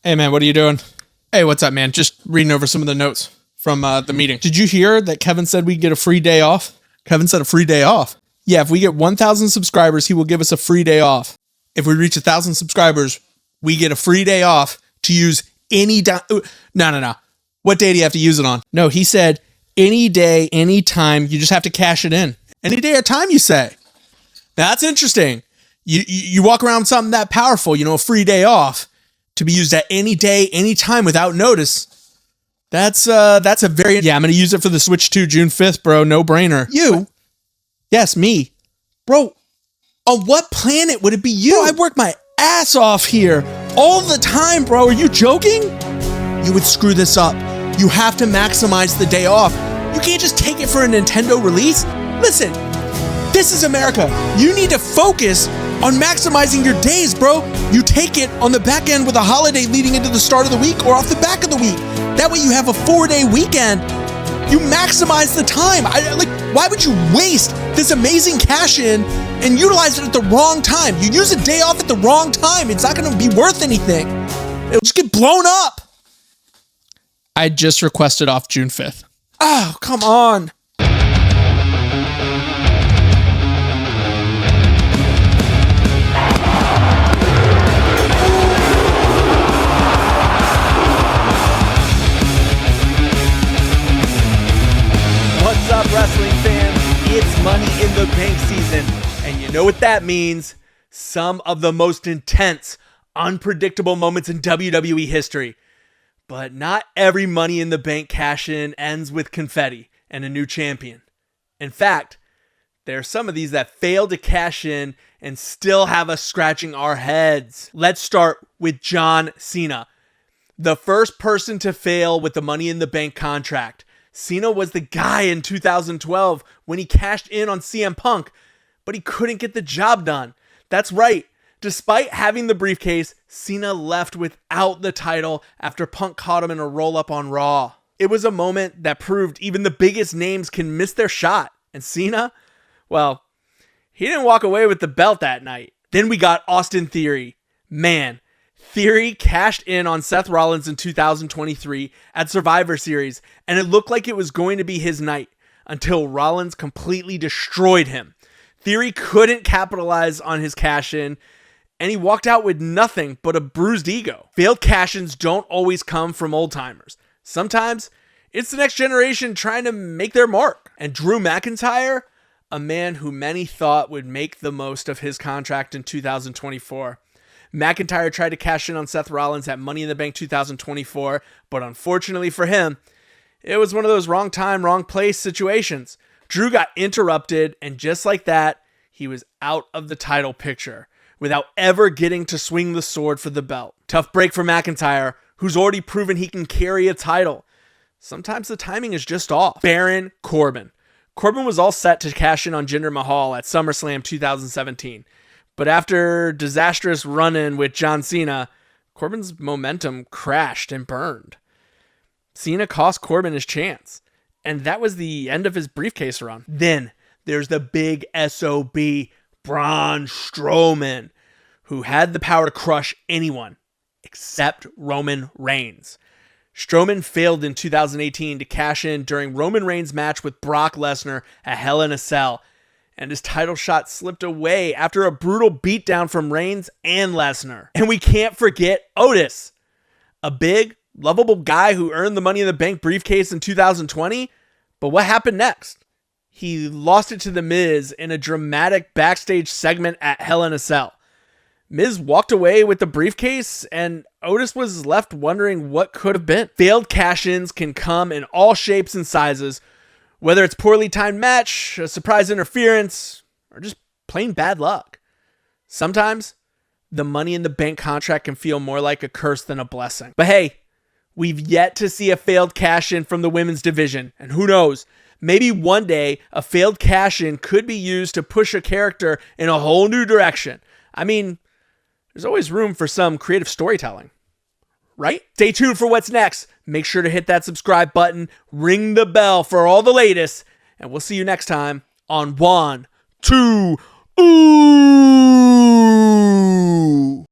Hey, man, what are you doing? Hey, what's up, man? Just reading over some of the notes from the meeting. Did you hear that Kevin said we get a free day off? Kevin said a free day off. Yeah, if we get 1,000 subscribers, he will give us a free day off. If we reach 1,000 subscribers, we get a free day off to use any day. No. What day do you have to use it on? No, he said any day, any time. You just have to cash it in. Any day or time, you say. Now, that's interesting. You walk around with something that powerful, a free day off to be used at any day, any time without notice. That's a very, I'm going to use it for the Switch 2 June 5th, bro. No brainer. You? Yes, me. Bro, on what planet would it be you? Bro, I work my ass off here all the time, bro. Are you joking? You would screw this up. You have to maximize the day off. You can't just take it for a Nintendo release. Listen, this is America. You need to focus on maximizing your days, bro. You take it on the back end with a holiday leading into the start of the week or off the back of the week. That way you have a 4-day weekend. You maximize the time. Why would you waste this amazing cash in and utilize it at the wrong time? You use a day off at the wrong time. It's not going to be worth anything. It'll just get blown up. I just requested off June 5th. Oh, come on. What's up, wrestling fans? It's Money in the Bank season, and you know what that means. Some of the most intense, unpredictable moments in WWE history. But not every Money in the Bank cash-in ends with confetti and a new champion. In fact, there are some of these that fail to cash in and still have us scratching our heads. Let's start with John Cena, the first person to fail with the Money in the Bank contract. Cena was the guy in 2012 when he cashed in on CM Punk, but he couldn't get the job done. That's right. Despite having the briefcase, Cena left without the title after Punk caught him in a roll-up on Raw. It was a moment that proved even the biggest names can miss their shot. And Cena, well, he didn't walk away with the belt that night. Then we got Austin Theory. Man, Theory cashed in on Seth Rollins in 2023 at Survivor Series, and it looked like it was going to be his night until Rollins completely destroyed him. Theory couldn't capitalize on his cash-in, and he walked out with nothing but a bruised ego. Failed cash-ins don't always come from old-timers. Sometimes it's the next generation trying to make their mark. And Drew McIntyre, a man who many thought would make the most of his contract in 2024. McIntyre tried to cash in on Seth Rollins at Money in the Bank 2024, but unfortunately for him, it was one of those wrong time, wrong place situations. Drew got interrupted, and just like that, he was out of the title picture without ever getting to swing the sword for the belt. Tough break for McIntyre, who's already proven he can carry a title. Sometimes the timing is just off. Baron Corbin. Corbin was all set to cash in on Jinder Mahal at SummerSlam 2017. But after disastrous run-in with John Cena, Corbin's momentum crashed and burned. Cena cost Corbin his chance, and that was the end of his briefcase run. Then there's the big SOB, Braun Strowman, who had the power to crush anyone except Roman Reigns. Strowman failed in 2018 to cash in during Roman Reigns' match with Brock Lesnar at Hell in a Cell, and his title shot slipped away after a brutal beatdown from Reigns and Lesnar. And we can't forget Otis, a big, lovable guy who earned the Money in the Bank briefcase in 2020. But what happened next? He lost it to The Miz in a dramatic backstage segment at Hell in a Cell. Miz walked away with the briefcase, and Otis was left wondering what could have been. Failed cash-ins can come in all shapes and sizes, whether it's poorly timed match, a surprise interference, or just plain bad luck. Sometimes, the Money in the Bank contract can feel more like a curse than a blessing. But hey, we've yet to see a failed cash-in from the women's division, and who knows, maybe one day a failed cash-in could be used to push a character in a whole new direction. I mean, there's always room for some creative storytelling, right? Stay tuned for what's next. Make sure to hit that subscribe button, ring the bell for all the latest, and we'll see you next time on 1, 2, Ooh!